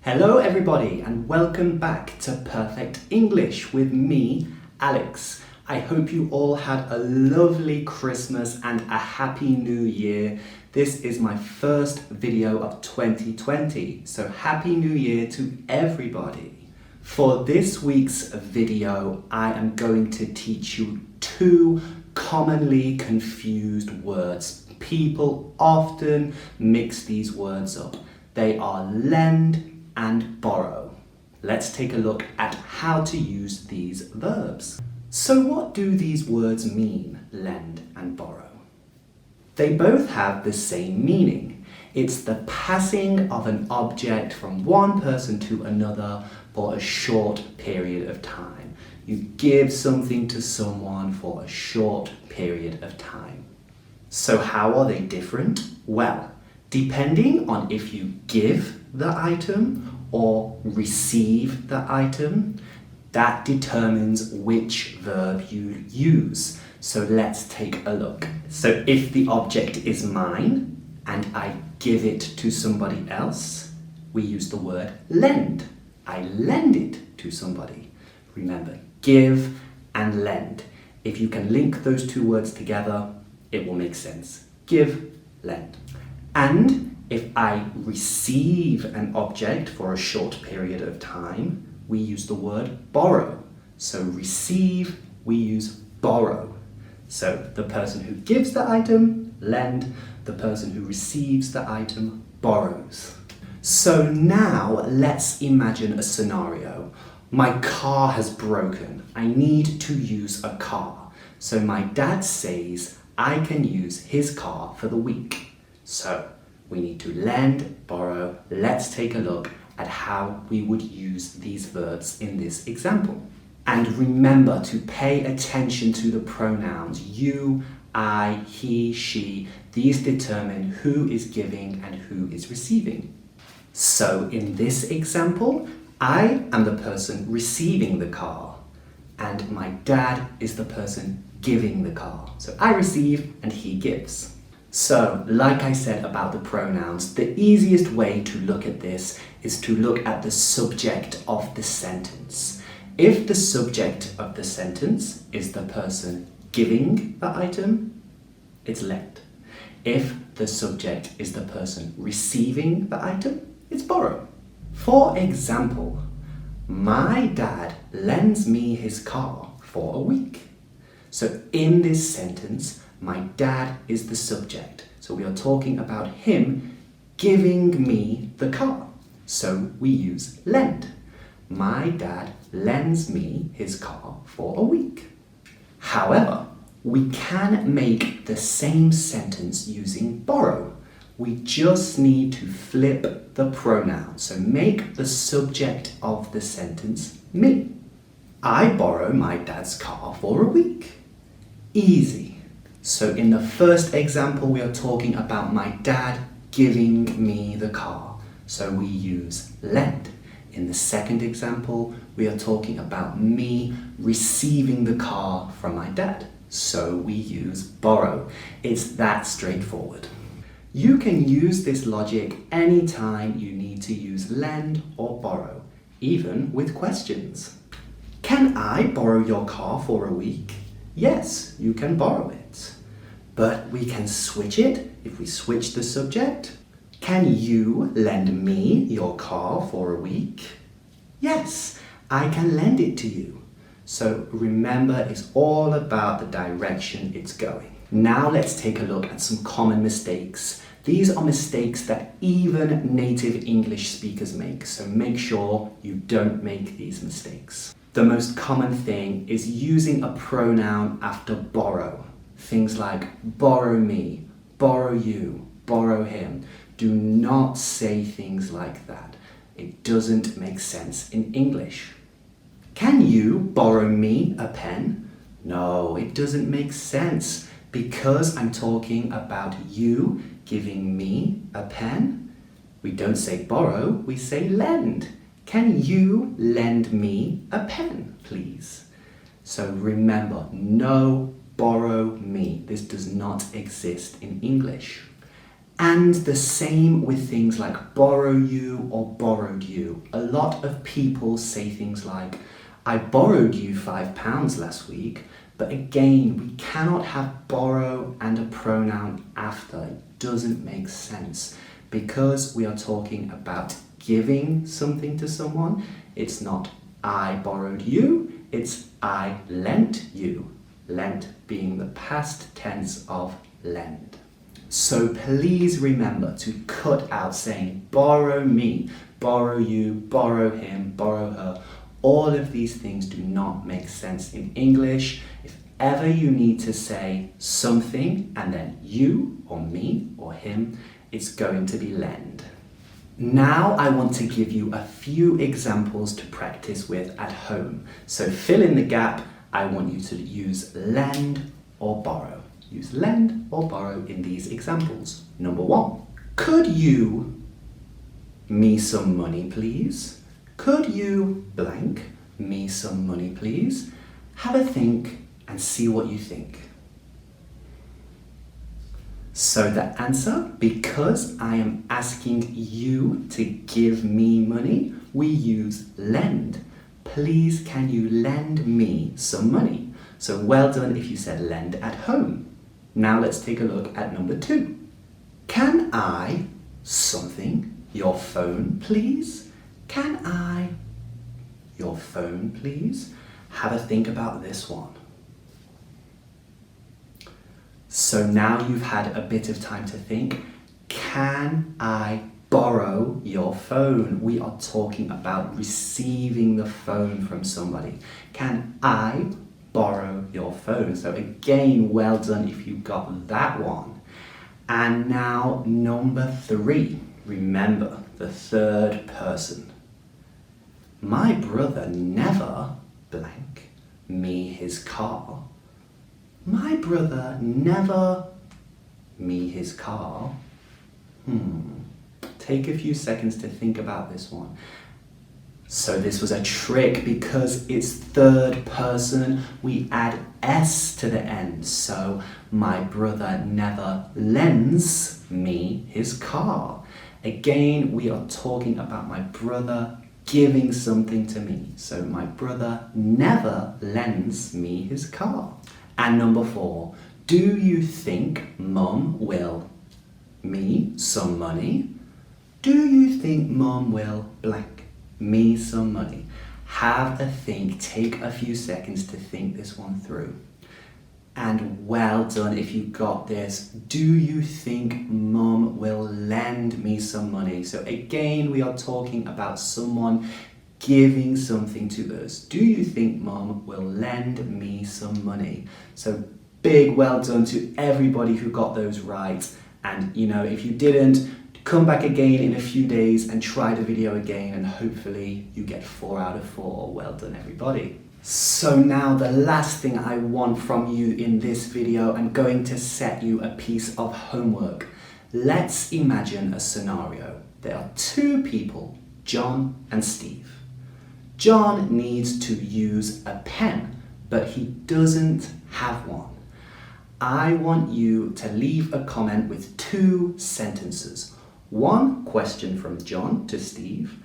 Hello everybody and welcome back to Perfect English with me, Alex. I hope you all had a lovely Christmas and a happy new year. This is my first video of 2020, so happy new year to everybody. For this week's video, I am going to teach you two commonly confused words. People often mix these words up. They are lend and borrow. Let's take a look at how to use these verbs. So what do these words mean, lend and borrow? They both have the same meaning. It's the passing of an object from one person to another for a short period of time. You give something to someone for a short period of time. So how are they different? Well, depending on if you give the item or receive the item, that determines which verb you use. So let's take a look. So if the object is mine and I give it to somebody else, we use the word lend. I lend it to somebody. Remember, give and lend. If you can link those two words together, it will make sense. Give, lend. And if I receive an object for a short period of time, we use the word borrow. So receive, we use borrow. So the person who gives the item, lend. The person who receives the item, borrows. So now let's imagine a scenario. My car has broken. I need to use a car. So my dad says I can use his car for the week. So we need to lend, borrow. Let's take a look at how we would use these verbs in this example. And remember to pay attention to the pronouns you, I, he, she. These determine who is giving and who is receiving. So in this example, I am the person receiving the car and my dad is the person giving the car. So I receive and he gives. So, like I said about the pronouns, the easiest way to look at this is to look at the subject of the sentence. If the subject of the sentence is the person giving the item, it's lend. If the subject is the person receiving the item, it's borrow. For example, my dad lends me his car for a week. So in this sentence, my dad is the subject. So we are talking about him giving me the car. So we use lend. My dad lends me his car for a week. However, we can make the same sentence using borrow. We just need to flip the pronoun. So make the subject of the sentence me. I borrow my dad's car for a week. Easy. So in the first example, we are talking about my dad giving me the car. So we use lend. In the second example, we are talking about me receiving the car from my dad. So we use borrow. It's that straightforward. You can use this logic anytime you need to use lend or borrow, even with questions. Can I borrow your car for a week? Yes, you can borrow it. But we can switch it if we switch the subject. Can you lend me your car for a week? Yes, I can lend it to you. So remember, it's all about the direction it's going. Now let's take a look at some common mistakes. These are mistakes that even native English speakers make, so make sure you don't make these mistakes. The most common thing is using a pronoun after borrow. Things like borrow me, borrow you, borrow him. Do not say things like that. It doesn't make sense in English. Can you borrow me a pen? No, it doesn't make sense because I'm talking about you giving me a pen. We don't say borrow, we say lend. Can you lend me a pen, please? So remember, no borrow me. This does not exist in English. And the same with things like borrow you or borrowed you. A lot of people say things like, I borrowed you £5 last week, but again, we cannot have borrow and a pronoun after. It doesn't make sense because we are talking about giving something to someone. It's not I borrowed you, it's I lent you. Lent being the past tense of lend. So please remember to cut out saying borrow me, borrow you, borrow him, borrow her. All of these things do not make sense in English. If ever you need to say something and then you or me or him, it's going to be lend. Now I want to give you a few examples to practice with at home. So fill in the gap. I want you to use lend or borrow. Use lend or borrow in these examples. Number 1, could you me some money please? Could you blank me some money please? Have a think and see what you think. So the answer, because I am asking you to give me money, we use lend. Please can you lend me some money? So well done if you said lend at home. Now let's take a look at number 2. Can I something your phone please? Can I your phone please? Have a think about this one. So now you've had a bit of time to think. Can I borrow your phone? We are talking about receiving the phone from somebody. Can I borrow your phone? So again, well done if you got that one. And now number 3. Remember the third person. My brother never blank me his car. My brother never me his car. Take a few seconds to think about this one. So this was a trick because it's third person. We add S to the end. So my brother never lends me his car. Again, we are talking about my brother giving something to me. So my brother never lends me his car. And number 4, do you think Mum will me some money? Do you think Mum will blank me some money? Have a think, take a few seconds to think this one through. And well done if you got this. Do you think Mum will lend me some money? So again, we are talking about someone giving something to us. Do you think Mum will lend me some money? So big well done to everybody who got those right. And you know, if you didn't, come back again in a few days and try the video again and hopefully you get 4 out of 4. Well done everybody. So now the last thing I want from you in this video, I'm going to set you a piece of homework. Let's imagine a scenario. There are 2 people, John and Steve. John needs to use a pen, but he doesn't have one. I want you to leave a comment with 2 sentences. 1 question from John to Steve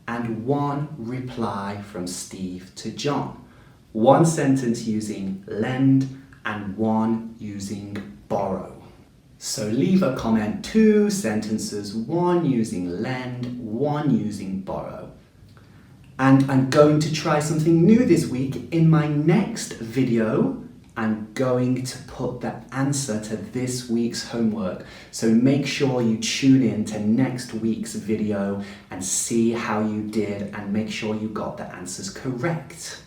and 1 reply from Steve to John. 1 sentence using lend and 1 using borrow. So leave a comment, 2 sentences, 1 using lend, 1 using borrow. And I'm going to try something new this week. In my next video, I'm going to put the answer to this week's homework. So make sure you tune in to next week's video and see how you did and make sure you got the answers correct.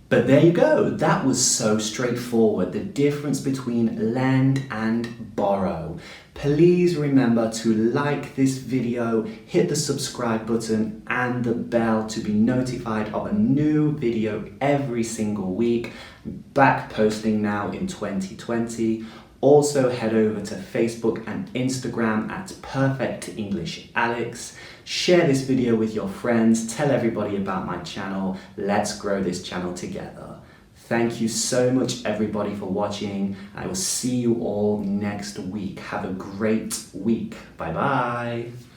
But there you go, that was so straightforward, the difference between lend and borrow. Please remember to like this video, hit the subscribe button and the bell to be notified of a new video every single week. Back posting now in 2020. Also head over to Facebook and Instagram at Perfect English Alex. Share this video with your friends, tell everybody about my channel. Let's grow this channel together. Thank you so much, everybody, for watching. I will see you all next week. Have a great week. Bye bye.